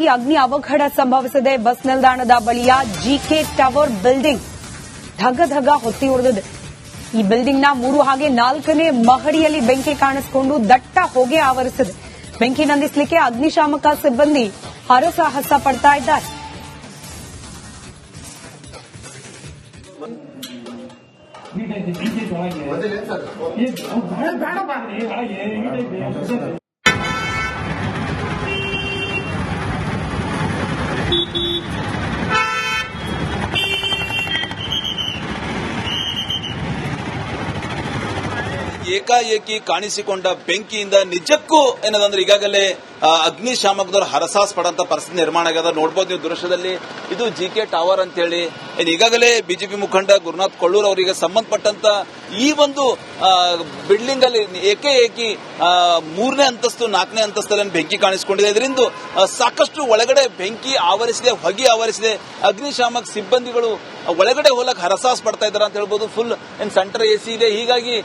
ಈ ಅಗ್ನಿ ಅವಘಡ ಸಂಭವಿಸಿದೆ. ಬಸ್ ನಿಲ್ದಾಣದ ಬಳಿಯ ಜಿಕೆ ಟವರ್ ಬಿಲ್ಡಿಂಗ್ ಧಗ ಹೊತ್ತಿ ಉರಿದಿದೆ. ಈ ಬಿಲ್ಡಿಂಗ್ನ 3 ಹಾಗೆ 4ನೇ ಮಹಡಿಯಲ್ಲಿ ಬೆಂಕಿ ಕಾಣಿಸಿಕೊಂಡು ದಟ್ಟ ಹೊಗೆ ಆವರಿಸಿದೆ. ಬೆಂಕಿ ನಂದಿಸಲಿಕ್ಕೆ ಅಗ್ನಿಶಾಮಕ ಸಿಬ್ಬಂದಿ ಹರಸಾಹಸ ಪಡ್ತಾ ಇದ್ದಾರೆ. ಏಕಾಏಕಿ ಕಾಣಿಸಿಕೊಂಡ ಬೆಂಕಿಯಿಂದ ನಿಜಕ್ಕೂ ಏನದಂದ್ರೆ ಈಗಾಗಲೇ ಅಗ್ನಿಶಾಮಕದವರು ಹರಸಾಸ್ ಪಡಂತ ಪರಿಸ್ಥಿತಿ ನಿರ್ಮಾಣ ಆಗ್ಯದ. ನೋಡಬಹುದು ನೀವು ದೃಶ್ಯದಲ್ಲಿ, ಇದು ಜಿಕೆ ಟವರ್ ಅಂತ ಹೇಳಿ ಈಗಾಗಲೇ ಬಿಜೆಪಿ ಮುಖಂಡ ಗುರುನಾಥ್ ಕೊಳ್ಳೂರ್ ಅವರಿಗೆ ಸಂಬಂಧಪಟ್ಟಂತ ಈ ಒಂದು ಬಿಲ್ಡಿಂಗ್ ಅಲ್ಲಿ ಏಕಾಏಕಿ 3ನೇ ಅಂತಸ್ತು 4ನೇ ಅಂತಸ್ತಲ್ಲಿ ಬೆಂಕಿ ಕಾಣಿಸಿಕೊಂಡಿದೆ. ಇದರಿಂದ ಸಾಕಷ್ಟು ಒಳಗಡೆ ಬೆಂಕಿ ಆವರಿಸಿದೆ, ಹೊಗೆ ಆವರಿಸಿದೆ. ಅಗ್ನಿಶಾಮಕ ಸಿಬ್ಬಂದಿಗಳು ಒಳಗಡೆ ಹೋಗಕ್ಕೆ ಹರಸಾಸ್ ಪಡ್ತಾ ಇದ್ದಾರೆ ಅಂತ ಹೇಳ್ಬೋದು. ಫುಲ್ ಸೆಂಟರ್ ಎಸಿ ಇದೆ, ಹೀಗಾಗಿ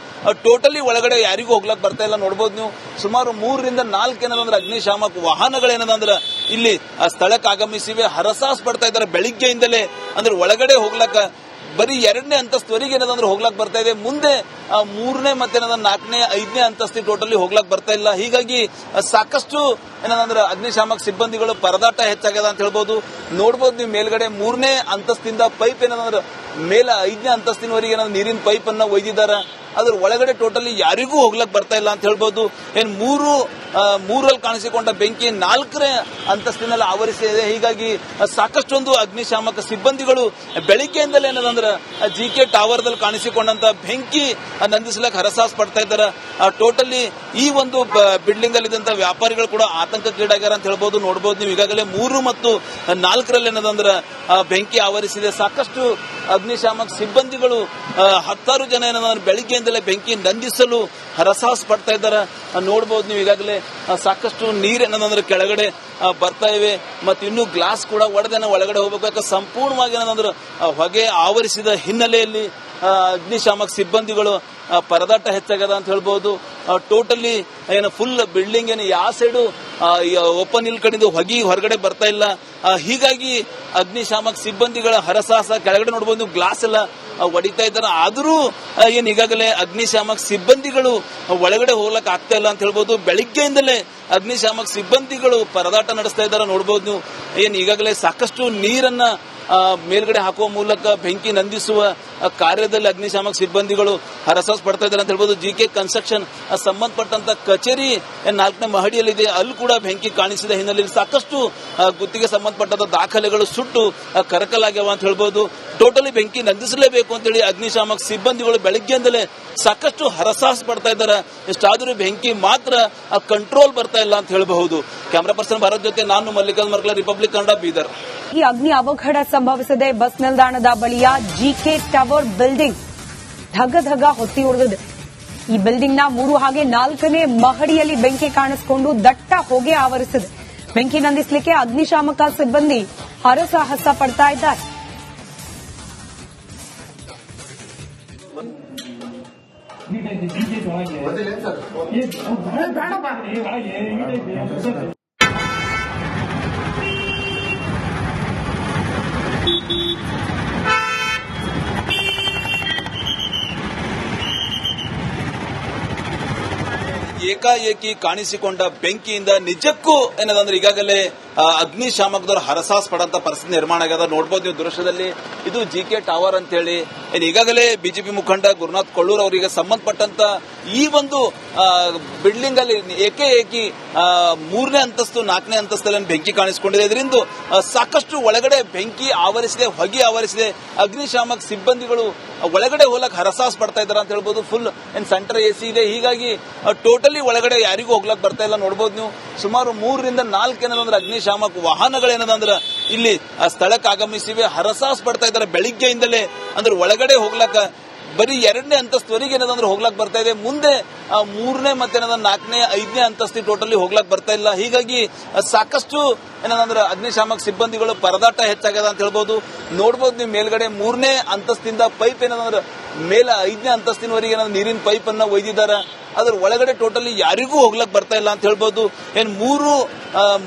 ಟೋಟಲಿ ಒಳಗಡೆ ಯಾರಿಗೂ ಹೋಗ್ಲಕ್ ಬರ್ತಾ ಇಲ್ಲ. ನೋಡಬಹುದು ನೀವು, ಸುಮಾರು 3 ರಿಂದ 4 ಏನದಂದ್ರೆ ಅಗ್ನಿಶಾಮಕ ವಾಹನಗಳೇನದಂದ್ರೆ ಇಲ್ಲಿ ಸ್ಥಳಕ್ಕೆ ಆಗಮಿಸಿವೆ, ಹರಸಾಸ್ ಪಡ್ತಾ ಇದ್ದಾರೆ ಬೆಳಿಗ್ಗೆಯಿಂದಲೇ. ಅಂದ್ರೆ ಒಳಗಡೆ ಹೋಗ್ಲಕ್ಕ ಬರೀ 2ನೇ ಅಂತಸ್ತುವರೆಗೆ ಏನದಂದ್ರೆ ಹೋಗ್ಲಕ್ ಬರ್ತಾ ಇದೆ. ಮುಂದೆ 3ನೇ ಮತ್ತೆ 4ನೇ 5ನೇ ಅಂತಸ್ತಿ ಟೋಟಲಿ ಹೋಗ್ಲಕ್ ಬರ್ತಾ ಇಲ್ಲ. ಹೀಗಾಗಿ ಸಾಕಷ್ಟು ಏನಂದ್ರೆ ಅಗ್ನಿಶಾಮಕ ಸಿಬ್ಬಂದಿಗಳು ಪರದಾಟ ಹೆಚ್ಚಾಗ್ಯದ ಅಂತ ಹೇಳ್ಬೋದು. ನೋಡಬಹುದು ನೀವು, ಮೇಲ್ಗಡೆ 3ನೇ ಅಂತಸ್ತಿಂದ ಪೈಪ್ ಏನಂದ್ರೆ ಮೇಲೆ 5ನೇ ಅಂತಸ್ತಿನವರೆಗೆ ನೀರಿನ ಪೈಪ್ ಅನ್ನ ಒಯ್ದಿದ್ದಾರೆ. ಅದ್ರ ಒಳಗಡೆ ಟೋಟಲಿ ಯಾರಿಗೂ ಹೋಗ್ಲಕ್ ಬರ್ತಾ ಇಲ್ಲ ಅಂತ ಹೇಳ್ಬೋದು. ಏನ್ ಮೂರಲ್ಲಿ ಕಾಣಿಸಿಕೊಂಡ ಬೆಂಕಿ 4ನೇ ಅಂತಸ್ತಿನಲ್ಲಿ ಆವರಿಸಿದೆ. ಹೀಗಾಗಿ ಸಾಕಷ್ಟೊಂದು ಅಗ್ನಿಶಾಮಕ ಸಿಬ್ಬಂದಿಗಳು ಬೆಳಿಗ್ಗೆಯಿಂದಲೇ ಏನದಂದ್ರೆ ಜಿಕೆ ಟವರ್ ದಲ್ಲಿ ಕಾಣಿಸಿಕೊಂಡಂತ ಬೆಂಕಿ ನಂದಿಸಲಕ್ಕೆ ಹರಸಾಸ್ ಪಡ್ತಾ ಇದ್ದಾರೆ. ಟೋಟಲಿ ಈ ಒಂದು ಬಿಲ್ಡಿಂಗ್ ಅಲ್ಲಿ ಇದ್ದಂತ ವ್ಯಾಪಾರಿಗಳು ಕೂಡ ಆತಂಕಕ್ಕೀಡಾಗ್ಯಾರ ಅಂತ ಹೇಳ್ಬೋದು. ನೋಡಬಹುದು ನೀವು, ಈಗಾಗಲೇ 3 ಮತ್ತು 4ರಲ್ಲಿ ಏನದಂದ್ರೆ ಬೆಂಕಿ ಆವರಿಸಿದೆ. ಸಾಕಷ್ಟು ಅಗ್ನಿಶಾಮಕ ಸಿಬ್ಬಂದಿಗಳು 10 ಜನ ಏನಂದ್ರೆ ಬೆಳಿಗ್ಗೆಯಿಂದಲೇ ಬೆಂಕಿ ನಂದಿಸಲು ಹರಸಾಹಸ ಪಡ್ತಾ ಇದ್ದಾರೆ. ನೋಡಬಹುದು ನೀವು, ಈಗಾಗಲೇ ಸಾಕಷ್ಟು ನೀರು ಏನಂದ್ರೆ ಕೆಳಗಡೆ ಬರ್ತಾ ಇವೆ. ಮತ್ತು ಇನ್ನೂ ಗ್ಲಾಸ್ ಕೂಡ ಒಳಗಡೆ ಹೋಗಬೇಕು. ಸಂಪೂರ್ಣವಾಗಿ ಏನಂದ್ರೆ ಹೊಗೆ ಆವರಿಸಿದ ಹಿನ್ನೆಲೆಯಲ್ಲಿ ಅಗ್ನಿಶಾಮಕ ಸಿಬ್ಬಂದಿಗಳು ಪರದಾಟ ಹೆಚ್ಚಾಗದ ಅಂತ ಹೇಳ್ಬಹುದು. ಟೋಟಲಿ ಫುಲ್ ಬಿಲ್ಡಿಂಗ್ ಯಾವ ಸೈಡು ಓಪನ್ ಇಲ್ ಕಡೆಯಿಂದ ಹೊರಗಡೆ ಬರ್ತಾ ಇಲ್ಲ. ಹೀಗಾಗಿ ಅಗ್ನಿಶಾಮಕ ಸಿಬ್ಬಂದಿಗಳ ಹರಸಾಹಸ, ಕೆಳಗಡೆ ನೋಡಬಹುದು ನೀವು, ಗ್ಲಾಸ್ ಎಲ್ಲ ಹೊಡಿತಾ ಇದ್ದಾರೆ. ಆದರೂ ಈಗಾಗಲೇ ಅಗ್ನಿಶಾಮಕ ಸಿಬ್ಬಂದಿಗಳು ಒಳಗಡೆ ಹೋಗ್ಲಕ್ ಆಗ್ತಾ ಇಲ್ಲ ಅಂತ ಹೇಳ್ಬೋದು. ಬೆಳಿಗ್ಗೆಯಿಂದಲೇ ಅಗ್ನಿಶಾಮಕ ಸಿಬ್ಬಂದಿಗಳು ಪರದಾಟ ನಡೆಸ್ತಾ ಇದ್ದಾರೆ. ನೋಡಬಹುದು ನೀವು, ಈಗಾಗಲೇ ಸಾಕಷ್ಟು ನೀರನ್ನ ಮೇಲ್ಗಡೆ ಹಾಕುವ ಮೂಲಕ ಬೆಂಕಿ ನಂದಿಸುವ ಕಾರ್ಯದಲ್ಲಿ ಅಗ್ನಿಶಾಮಕ ಸಿಬ್ಬಂದಿಗಳು ಹರಸಾಸ್ ಪಡ್ತಾ ಇದ್ದಾರೆ ಅಂತ ಹೇಳ್ಬೋದು. ಜಿಕೆ ಕನ್ಸ್ಟ್ರಕ್ಷನ್ ಸಂಬಂಧಪಟ್ಟಂತ ಕಚೇರಿ 4ನೇ ಮಹಡಿಯಲ್ಲಿದೆ, ಅಲ್ಲಿ ಕೂಡ ಬೆಂಕಿ ಕಾಣಿಸಿದ ಹಿನ್ನೆಲೆಯಲ್ಲಿ ಸಾಕಷ್ಟು ಗುತ್ತಿಗೆ ಸಂಬಂಧಪಟ್ಟಂತ ದಾಖಲೆಗಳು ಸುಟ್ಟು ಕರಕಲಾಗ್ಯಾವ ಅಂತ ಹೇಳ್ಬೋದು. ಟೋಟಲಿ ಬೆಂಕಿ ನಂದಿಸಲೇಬೇಕು ಅಂತೇಳಿ ಅಗ್ನಿಶಾಮಕ ಸಿಬ್ಬಂದಿಗಳು ಬೆಳಗ್ಗೆಯಿಂದಲೇ ಸಾಕಷ್ಟು ಹರಸಾಸ್ ಪಡ್ತಾ ಇದ್ದಾರೆ. ಇಷ್ಟಾದರೂ ಬೆಂಕಿ ಮಾತ್ರ ಕಂಟ್ರೋಲ್ ಬರ್ತಾ ಇಲ್ಲ ಅಂತ ಹೇಳಬಹುದು. ಕ್ಯಾಮರಾ ಪರ್ಸನ್ ಭಾರತ್ ಜೊತೆ ನಾನು ಮಲ್ಲಿಕಾರ್ಜುನ್ ಮರ್ಕಲ, ರಿಪಬ್ಲಿಕ್ ಕನ್ನಡ, ಬೀದರ್. ಈ ಅಗ್ನಿ ಅವಘಡ ಸಂಭವಿಸಿದೆ. ಬಸ್ ನಿಲ್ದಾಣದ ಬಳಿಯ ಜಿಕೆ ಟವರ್ ಬಿಲ್ಡಿಂಗ್ ಧಗ ಹೊತ್ತಿ ಉರಿದಿದೆ. ಈ ಬಿಲ್ಡಿಂಗ್ನ 3 ಹಾಗೆ 4ನೇ ಮಹಡಿಯಲ್ಲಿ ಬೆಂಕಿ ಕಾಣಿಸಿಕೊಂಡು ದಟ್ಟ ಹೊಗೆ ಆವರಿಸಿದೆ. ಬೆಂಕಿ ನಂದಿಸಲಿಕ್ಕೆ ಅಗ್ನಿಶಾಮಕ ಸಿಬ್ಬಂದಿ ಹರಸಾಹಸ ಪಡ್ತಾ ಇದ್ದಾರೆ. ಏಕಾಏಕಿ ಕಾಣಿಸಿಕೊಂಡ ಬೆಂಕಿಯಿಂದ ನಿಜಕ್ಕೂ ಏನದಂದ್ರೆ ಈಗಾಗಲೇ ಅಗ್ನಿಶಾಮಕದವರು ಹರಸಾಸ್ ಪಡಂತ ಪರಿಸ್ಥಿತಿ ನಿರ್ಮಾಣ ಆಗ್ಯದ. ನೋಡಬಹುದು ನೀವು ದೃಶ್ಯದಲ್ಲಿ, ಇದು ಜಿಕೆ ಟವರ್ ಅಂತ ಹೇಳಿ ಈಗಾಗಲೇ ಬಿಜೆಪಿ ಮುಖಂಡ ಗುರುನಾಥ್ ಕೊಳ್ಳೂರ್ ಅವರಿಗೆ ಸಂಬಂಧಪಟ್ಟಂತ ಈ ಒಂದು ಬಿಲ್ಡಿಂಗ್ ಅಲ್ಲಿ ಏಕಾಏಕಿ 3ನೇ ಅಂತಸ್ತು 4ನೇ ಅಂತಸ್ತಲ್ಲಿ ಬೆಂಕಿ ಕಾಣಿಸಿಕೊಂಡಿದೆ. ಇದರಿಂದ ಸಾಕಷ್ಟು ಒಳಗಡೆ ಬೆಂಕಿ ಆವರಿಸಿದೆ, ಹೊಗೆ ಆವರಿಸಿದೆ. ಅಗ್ನಿಶಾಮಕ ಸಿಬ್ಬಂದಿಗಳು ಒಳಗಡೆ ಹೋಗಕ್ಕೆ ಹರಸಾಸ್ ಪಡ್ತಾ ಇದ್ದಾರೆ ಅಂತ ಹೇಳ್ಬೋದು. ಫುಲ್ ಸೆಂಟರ್ ಎಸಿ ಇದೆ, ಹೀಗಾಗಿ ಟೋಟಲಿ ಒಳಗಡೆ ಯಾರಿಗೂ ಹೋಗ್ಲಕ್ ಬರ್ತಾ ಇಲ್ಲ. ನೋಡಬಹುದು ನೀವು, ಸುಮಾರು 3 ರಿಂದ 4 ಏನದಂದ್ರೆ ಅಗ್ನಿಶಾಮಕ ವಾಹನಗಳೇನದಂದ್ರೆ ಇಲ್ಲಿ ಸ್ಥಳಕ್ಕೆ ಆಗಮಿಸಿವೆ, ಹರಸಾಸ್ ಪಡ್ತಾ ಇದ್ದಾರೆ ಬೆಳಿಗ್ಗೆಯಿಂದಲೇ. ಅಂದ್ರೆ ಒಳಗಡೆ ಹೋಗ್ಲಕ್ಕ ಬರೀ 2ನೇ ಅಂತಸ್ತುವರೆಗೆ ಏನದಂದ್ರೆ ಹೋಗ್ಲಕ್ ಬರ್ತಾ ಇದೆ. ಮುಂದೆ 3ನೇ ಮತ್ತೆ 4ನೇ 5ನೇ ಅಂತಸ್ತಿ ಟೋಟಲಿ ಹೋಗ್ಲಕ್ ಬರ್ತಾ ಇಲ್ಲ. ಹೀಗಾಗಿ ಸಾಕಷ್ಟು ಏನಂದ್ರೆ ಅಗ್ನಿಶಾಮಕ ಸಿಬ್ಬಂದಿಗಳು ಪರದಾಟ ಹೆಚ್ಚಾಗ್ಯದ ಅಂತ ಹೇಳ್ಬೋದು. ನೋಡಬಹುದು ನೀವು, ಮೇಲ್ಗಡೆ 3ನೇ ಅಂತಸ್ತಿಂದ ಪೈಪ್ ಏನಂದ್ರೆ ಮೇಲೆ 5ನೇ ಅಂತಸ್ತಿನವರೆಗೆ ನೀರಿನ ಪೈಪ್ ಅನ್ನ ಒಯ್ದಿದ್ದಾರೆ. ಅದ್ರ ಒಳಗಡೆ ಟೋಟಲಿ ಯಾರಿಗೂ ಹೋಗ್ಲಕ್ ಬರ್ತಾ ಇಲ್ಲ ಅಂತ ಹೇಳ್ಬೋದು. ಏನ್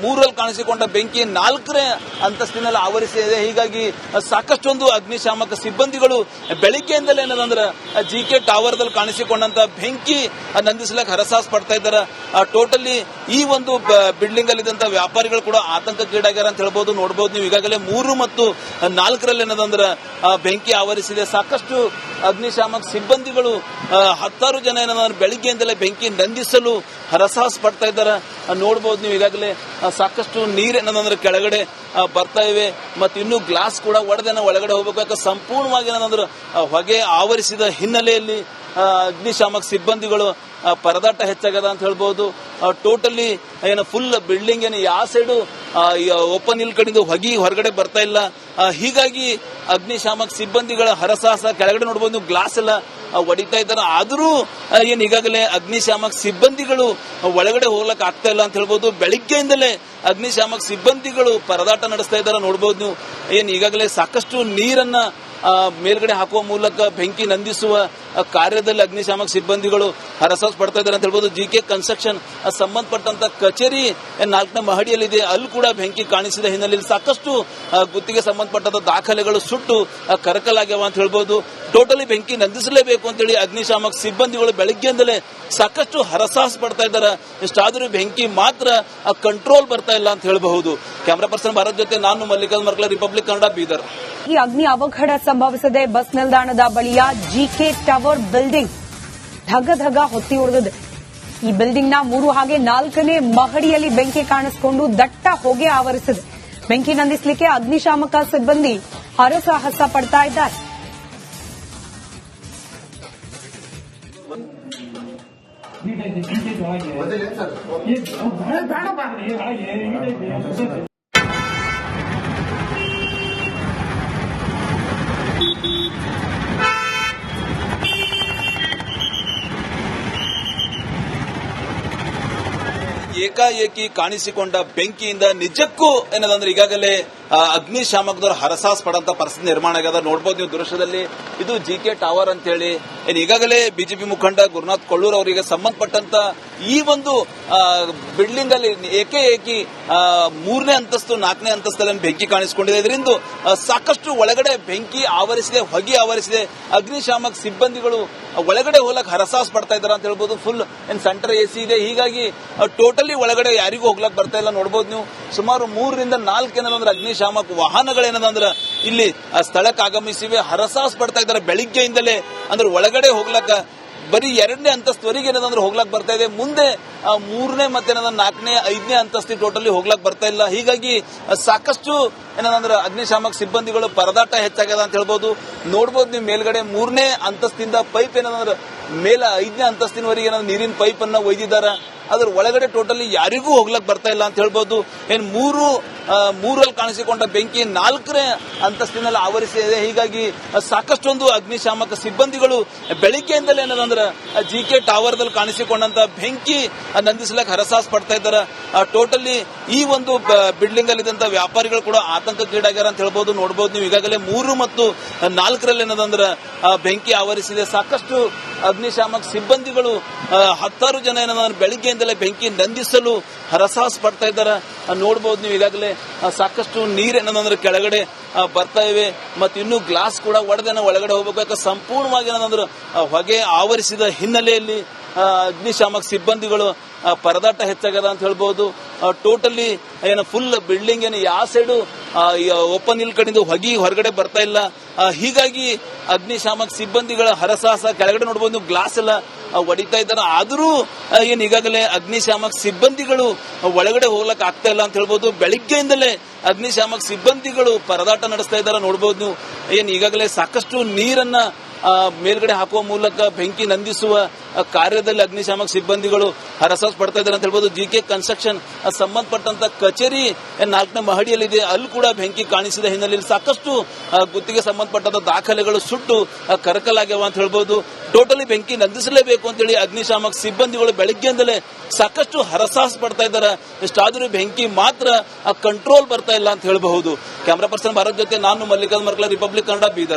ಮೂರಲ್ಲಿ ಕಾಣಿಸಿಕೊಂಡ ಬೆಂಕಿ 4ನೇ ಅಂತಸ್ತಿನಲ್ಲಿ ಆವರಿಸಿದೆ. ಹೀಗಾಗಿ ಸಾಕಷ್ಟೊಂದು ಅಗ್ನಿಶಾಮಕ ಸಿಬ್ಬಂದಿಗಳು ಬೆಳಿಗ್ಗೆಯಿಂದಲೇ ಏನದಂದ್ರೆ ಜಿಕೆ ಟವರ್ ದಲ್ಲಿ ಕಾಣಿಸಿಕೊಂಡಂತ ಬೆಂಕಿ ನಂದಿಸ್ಲಕ್ ಹರಸಾಹಸ ಪಡ್ತಾ ಇದ್ದಾರೆ. ಟೋಟಲಿ ಈ ಒಂದು ಬಿಲ್ಡಿಂಗ್ ಅಲ್ಲಿ ಇದ್ದಂತ ವ್ಯಾಪಾರಿಗಳು ಕೂಡ ಆತಂಕಕ್ಕೀಡಾಗ್ಯಾರ ಅಂತ ಹೇಳ್ಬೋದು. ನೋಡಬಹುದು ನೀವು ಈಗಾಗಲೇ 3 ಮತ್ತು 4ರಲ್ಲಿ ಏನದಂದ್ರೆ ಬೆಂಕಿ ಆವರಿಸಿದೆ. ಸಾಕಷ್ಟು ಅಗ್ನಿಶಾಮಕ ಸಿಬ್ಬಂದಿಗಳು 10 ಜನ ಏನಂದ್ರೆ ಬೆಳಿಗ್ಗೆಯಿಂದಲೇ ಬೆಂಕಿ ನಂದಿಸಲು ಹರಸಾಹಸ ಪಡ್ತಾ ಇದ್ದಾರೆ. ನೋಡಬಹುದು ನೀವು ಈಗಾಗಲೇ ಸಾಕಷ್ಟು ನೀರು ಏನಂದ್ರೆ ಕೆಳಗಡೆ ಬರ್ತಾ ಇವೆ ಮತ್ತು ಇನ್ನೂ ಗ್ಲಾಸ್ ಕೂಡ ಒಡೆದೇನ ಒಳಗಡೆ ಹೋಗಬೇಕು. ಸಂಪೂರ್ಣವಾಗಿ ಏನಂದ್ರೆ ಹೊಗೆ ಆವರಿಸಿದ ಹಿನ್ನೆಲೆಯಲ್ಲಿ ಅಗ್ನಿಶಾಮಕ ಸಿಬ್ಬಂದಿಗಳು ಪರದಾಟ ಹೆಚ್ಚಾಗದ ಅಂತ ಹೇಳ್ಬಹುದು. ಟೋಟಲಿ ಫುಲ್ ಬಿಲ್ಡಿಂಗ್ ಯಾವ ಸೈಡು ಓಪನ್ ಇಲ್ ಕಡೆದು ಹೊರಗಡೆ ಬರ್ತಾ ಇಲ್ಲ. ಹೀಗಾಗಿ ಅಗ್ನಿಶಾಮಕ ಸಿಬ್ಬಂದಿಗಳ ಹರಸಾಹಸ. ಕೆಳಗಡೆ ನೋಡಬಹುದು ನೀವು ಗ್ಲಾಸ್ ಎಲ್ಲ ಹೊಡಿತಾ ಇದ್ದಾರೆ. ಆದರೂ ಈಗಾಗಲೇ ಅಗ್ನಿಶಾಮಕ ಸಿಬ್ಬಂದಿಗಳು ಒಳಗಡೆ ಹೋಗ್ಲಕ್ ಆಗ್ತಾ ಇಲ್ಲ ಅಂತ ಹೇಳ್ಬೋದು. ಬೆಳಿಗ್ಗೆಯಿಂದಲೇ ಅಗ್ನಿಶಾಮಕ ಸಿಬ್ಬಂದಿಗಳು ಪರದಾಟ ನಡೆಸ್ತಾ ಇದ್ದಾರೆ. ನೋಡಬಹುದು ನೀವು ಈಗಾಗಲೇ ಸಾಕಷ್ಟು ನೀರನ್ನ ಮೇಲ್ಗಡೆ ಹಾಕುವ ಮೂಲಕ ಬೆಂಕಿ ನಂದಿಸುವ ಕಾರ್ಯದಲ್ಲಿ ಅಗ್ನಿಶಾಮಕ ಸಿಬ್ಬಂದಿಗಳು ಹರಸಾಹಸ ಪಡ್ತಾ ಇದ್ದಾರೆ ಅಂತ ಹೇಳ್ಬೋದು. ಜಿಕೆ ಕನ್ಸ್ಟ್ರಕ್ಷನ್ ಸಂಬಂಧಪಟ್ಟಂತ ಕಚೇರಿ 4ನೇ ಮಹಡಿಯಲ್ಲಿದೆ. ಅಲ್ಲಿ ಕೂಡ ಬೆಂಕಿ ಕಾಣಿಸಿದ ಹಿನ್ನೆಲೆಯಲ್ಲಿ ಸಾಕಷ್ಟು ಗುತ್ತಿಗೆ ಸಂಬಂಧಪಟ್ಟಂತ ದಾಖಲೆಗಳು ಸುಟ್ಟು ಕರಕಲಾಗ್ಯಾವ ಅಂತ ಹೇಳ್ಬೋದು. ಟೋಟಲಿ ಬೆಂಕಿ ನಂದಿಸಲೇಬೇಕು ಅಂತೇಳಿ ಅಗ್ನಿಶಾಮಕ ಸಿಬ್ಬಂದಿಗಳು ಬೆಳಗ್ಗೆಯಿಂದಲೇ ಸಾಕಷ್ಟು ಹರಸಾಹಸ ಪಡ್ತಾ ಇದ್ದಾರೆ. ಇಷ್ಟಾದರೂ ಬೆಂಕಿ ಮಾತ್ರ ಕಂಟ್ರೋಲ್ ಬರ್ತಾ ಇಲ್ಲ ಅಂತ ಹೇಳಬಹುದು. ಕ್ಯಾಮರಾ ಪರ್ಸನ್ ಭಾರತ್ ಜೊತೆ ನಾನು ಮಲ್ಲಿಕಾರ್ಜುನ್ ಮರ್ಕಲ, ರಿಪಬ್ಲಿಕ್ ಕನ್ನಡ, ಬೀದರ್. ಈ ಅಗ್ನಿ ಅವಘಡ ಸಂಭವಿಸದೆ ಬಸ್ ನಿಲ್ದಾಣದ ಬಳಿಯ ಜಿಕೆ ಟವರ್ ಬಿಲ್ಡಿಂಗ್ ಧಗ ಹೊತ್ತಿ ಉಳಿದಿದೆ. ಈ ಬಿಲ್ಡಿಂಗ್ ನ 3 ಹಾಗೆ 4ನೇ ಮಹಡಿಯಲ್ಲಿ ಬೆಂಕಿ ಕಾಣಿಸಿಕೊಂಡು ದಟ್ಟ ಹೊಗೆ ಆವರಿಸಿದೆ. ಬೆಂಕಿ ನಂದಿಸಲಿಕ್ಕೆ ಅಗ್ನಿಶಾಮಕ ಸಿಬ್ಬಂದಿ ಹರಸಾಹಸ ಪಡ್ತಾ ಇದ್ದಾರೆ. ಏಕಾಏಕಿ ಕಾಣಿಸಿಕೊಂಡ ಬೆಂಕಿಯಿಂದ ನಿಜಕ್ಕೂ ಏನದಂದ್ರೆ ಈಗಾಗಲೇ ಅಗ್ನಿಶಾಮಕದವರು ಹರಸಾಹಸ ಪಡಂತ ಪರಿಸ್ಥಿತಿ ನಿರ್ಮಾಣ ಆಗ್ಯದ. ನೋಡಬಹುದು ನೀವು ದೃಶ್ಯದಲ್ಲಿ. ಇದು ಜಿಕೆ ಟವರ್ ಅಂತ ಹೇಳಿ ಈಗಾಗಲೇ ಬಿಜೆಪಿ ಮುಖಂಡ ಗುರುನಾಥ್ ಕೊಳ್ಳೂರ್ ಅವರಿಗೆ ಸಂಬಂಧಪಟ್ಟಂತ ಈ ಒಂದು ಬಿಲ್ಡಿಂಗ್ ಅಲ್ಲಿ ಏಕಾಏಕಿ 3ನೇ ಅಂತಸ್ತು 4ನೇ ಅಂತಸ್ತಲ್ಲಿ ಬೆಂಕಿ ಕಾಣಿಸಿಕೊಂಡಿದೆ. ಇದರಿಂದ ಸಾಕಷ್ಟು ಒಳಗಡೆ ಬೆಂಕಿ ಆವರಿಸಿದೆ, ಹೊಗೆ ಆವರಿಸಿದೆ. ಅಗ್ನಿಶಾಮಕ ಸಿಬ್ಬಂದಿಗಳು ಒಳಗಡೆ ಹೋಗ್ಲಕ್ ಹರಸಾಹಸ ಪಡ್ತಾ ಇದ್ದಾರೆ ಅಂತ ಹೇಳ್ಬೋದು. ಫುಲ್ ಸೆಂಟರ್ ಎಸಿ ಇದೆ. ಹೀಗಾಗಿ ಟೋಟಲಿ ಒಳಗಡೆ ಯಾರಿಗೂ ಹೋಗ್ಲಕ್ ಬರ್ತಾ ಇಲ್ಲ. ನೋಡಬಹುದು ನೀವು ಸುಮಾರು 3 ರಿಂದ 4 ಏನಂದ್ರೆ ಅಗ್ನಿಶಾಮಕ ವಾಹನಗಳೇನಂದ್ರೆ ಇಲ್ಲಿ ಸ್ಥಳಕ್ಕೆ ಆಗಮಿಸಿವೆ. ಹರಸಾಹಸ ಪಡ್ತಾ ಇದ್ದಾರೆ ಬೆಳಿಗ್ಗೆಯಿಂದಲೇ. ಅಂದ್ರೆ ಒಳಗಡೆ ಹೋಗ್ಲಕ್ಕ ಬರೀ 2ನೇ ಅಂತಸ್ತುವರೆಗೆ ಏನಂದ್ರೆ ಹೋಗ್ಲಕ್ ಬರ್ತಾ ಇದೆ. ಮುಂದೆ 3ನೇ ಮತ್ತೆ 4ನೇ 5ನೇ ಅಂತಸ್ತಿ ಟೋಟಲಿ ಹೋಗ್ಲಕ್ ಬರ್ತಾ ಇಲ್ಲ. ಹೀಗಾಗಿ ಸಾಕಷ್ಟು ಏನಂದ್ರೆ ಅಗ್ನಿಶಾಮಕ ಸಿಬ್ಬಂದಿಗಳು ಪರದಾಟ ಹೆಚ್ಚಾಗ್ಯದ ಅಂತ ಹೇಳ್ಬೋದು. ನೋಡಬಹುದು ನೀವು ಮೇಲ್ಗಡೆ 3ನೇ ಅಂತಸ್ತಿಂದ ಪೈಪ್ ಏನಂದ್ರೆ ಮೇಲೆ 5ನೇ ಅಂತಸ್ತಿನವರೆಗೆ ನೀರಿನ ಪೈಪ್ ಅನ್ನ ಒಯ್ದಿದ್ದಾರೆ. ಅದ್ರ ಒಳಗಡೆ ಟೋಟಲಿ ಯಾರಿಗೂ ಹೋಗ್ಲಕ್ ಬರ್ತಾ ಇಲ್ಲ ಅಂತ ಹೇಳ್ಬೋದು. ಮೂರಲ್ಲಿ ಕಾಣಿಸಿಕೊಂಡ ಬೆಂಕಿ 4ನೇ ಅಂತಸ್ತಿನಲ್ಲಿ ಆವರಿಸಿದೆ. ಹೀಗಾಗಿ ಸಾಕಷ್ಟೊಂದು ಅಗ್ನಿಶಾಮಕ ಸಿಬ್ಬಂದಿಗಳು ಬೆಳಿಗ್ಗೆಯಿಂದಲೇ ಏನಂದ್ರೆ ಜಿಕೆ ಟವರ್ ದಲ್ಲಿ ಕಾಣಿಸಿಕೊಂಡಂತ ಬೆಂಕಿ ನಂದಿಸ್ಲಕ್ ಹರಸಾಹಸ ಪಡ್ತಾ ಇದ್ದಾರೆ. ಟೋಟಲಿ ಈ ಒಂದು ಬಿಲ್ಡಿಂಗ್ ಅಲ್ಲಿ ಇದ್ದಂತ ವ್ಯಾಪಾರಿಗಳು ಕೂಡ ಆತಂಕಕ್ಕೀಡಾಗ್ಯಾರ ಅಂತ ಹೇಳ್ಬೋದು. ನೋಡಬಹುದು ನೀವು ಈಗಾಗಲೇ 3 ಮತ್ತು 4ರಲ್ಲಿ ಏನದಂದ್ರೆ ಬೆಂಕಿ ಆವರಿಸಿದೆ. ಸಾಕಷ್ಟು ಅಗ್ನಿಶಾಮಕ ಸಿಬ್ಬಂದಿಗಳು 10 ಜನ ಏನಂದ್ರೆ ಬೆಳಿಗ್ಗೆಯಿಂದಲೇ ಬೆಂಕಿ ನಂದಿಸಲು ಹರಸಾಹಸ ಪಡ್ತಾ ಇದ್ದಾರೆ. ನೋಡಬಹುದು ನೀವು ಈಗಾಗಲೇ ಸಾಕಷ್ಟು ನೀರು ಏನಂದ್ರೆ ಕೆಳಗಡೆ ಬರ್ತಾ ಇವೆ ಮತ್ತು ಇನ್ನೂ ಗ್ಲಾಸ್ ಕೂಡ ಒಡೆದೇನ ಒಳಗಡೆ ಹೋಗಬೇಕು. ಸಂಪೂರ್ಣವಾಗಿ ಏನಂದ್ರೆ ಹೊಗೆ ಆವರಿಸಿದ ಹಿನ್ನೆಲೆಯಲ್ಲಿ ಅಗ್ನಿಶಾಮಕ ಸಿಬ್ಬಂದಿಗಳು ಪರದಾಟ ಹೆಚ್ಚಾಗದ ಅಂತ ಹೇಳ್ಬಹುದು. ಟೋಟಲಿ ಫುಲ್ ಬಿಲ್ಡಿಂಗ್ ಯಾವ ಸೈಡು ಓಪನ್ ಇಲ್ ಕಡೆದು ಹೊರಗಡೆ ಬರ್ತಾ ಇಲ್ಲ. ಹೀಗಾಗಿ ಅಗ್ನಿಶಾಮಕ ಸಿಬ್ಬಂದಿಗಳ ಹರಸಾಹಸ. ಕೆಳಗಡೆ ನೋಡಬಹುದು ಗ್ಲಾಸ್ ಎಲ್ಲ ಹೊಡಿತಾ ಇದ್ದಾರೆ. ಆದರೂ ಈಗಾಗಲೇ ಅಗ್ನಿಶಾಮಕ ಸಿಬ್ಬಂದಿಗಳು ಒಳಗಡೆ ಹೋಗ್ಲಕ್ ಆಗ್ತಾ ಇಲ್ಲ ಅಂತ ಹೇಳ್ಬೋದು. ಬೆಳಿಗ್ಗೆಯಿಂದಲೇ ಅಗ್ನಿಶಾಮಕ ಸಿಬ್ಬಂದಿಗಳು ಪರದಾಟ ನಡೆಸ್ತಾ ಇದ್ದಾರೆ. ನೋಡಬಹುದು ನೀವು ಈಗಾಗಲೇ ಸಾಕಷ್ಟು ನೀರನ್ನ ಮೇಲ್ಗಡೆ ಹಾಕುವ ಮೂಲಕ ಬೆಂಕಿ ನಂದಿಸುವ ಕಾರ್ಯದಲ್ಲಿ ಅಗ್ನಿಶಾಮಕ ಸಿಬ್ಬಂದಿಗಳು ಹರಸಾಹಸ ಪಡ್ತಾ ಇದ್ದಾರೆ ಅಂತ ಹೇಳ್ಬೋದು. ಜಿಕೆ ಕನ್ಸ್ಟ್ರಕ್ಷನ್ ಸಂಬಂಧಪಟ್ಟಂತ ಕಚೇರಿ 4ನೇ ಮಹಡಿಯಲ್ಲಿದೆ. ಅಲ್ಲಿ ಕೂಡ ಬೆಂಕಿ ಕಾಣಿಸಿದ ಹಿನ್ನೆಲೆಯಲ್ಲಿ ಸಾಕಷ್ಟು ಗುತ್ತಿಗೆ ಸಂಬಂಧಪಟ್ಟಂತ ದಾಖಲೆಗಳು ಸುಟ್ಟು ಕರಕಲಾಗ್ಯಾವ ಅಂತ ಹೇಳ್ಬೋದು. ಟೋಟಲಿ ಬೆಂಕಿ ನಂದಿಸಲೇಬೇಕು ಅಂತೇಳಿ ಅಗ್ನಿಶಾಮಕ ಸಿಬ್ಬಂದಿಗಳು ಬೆಳಗ್ಗೆಯಿಂದಲೇ ಸಾಕಷ್ಟು ಹರಸಾಹಸ ಪಡ್ತಾ ಇದ್ದಾರೆ. ಇಷ್ಟಾದರೂ ಬೆಂಕಿ ಮಾತ್ರ ಕಂಟ್ರೋಲ್ ಬರ್ತಾ ಇಲ್ಲ ಅಂತ ಹೇಳಬಹುದು. ಕ್ಯಾಮರಾ ಪರ್ಸನ್ ಭಾರತ್ ಜೊತೆ ನಾನು ಮಲ್ಲಿಕಾರ್ಜುನ್ ಮರ್ಕಲ, ರಿಪಬ್ಲಿಕ್ ಕನ್ನಡ, ಬೀದರ್.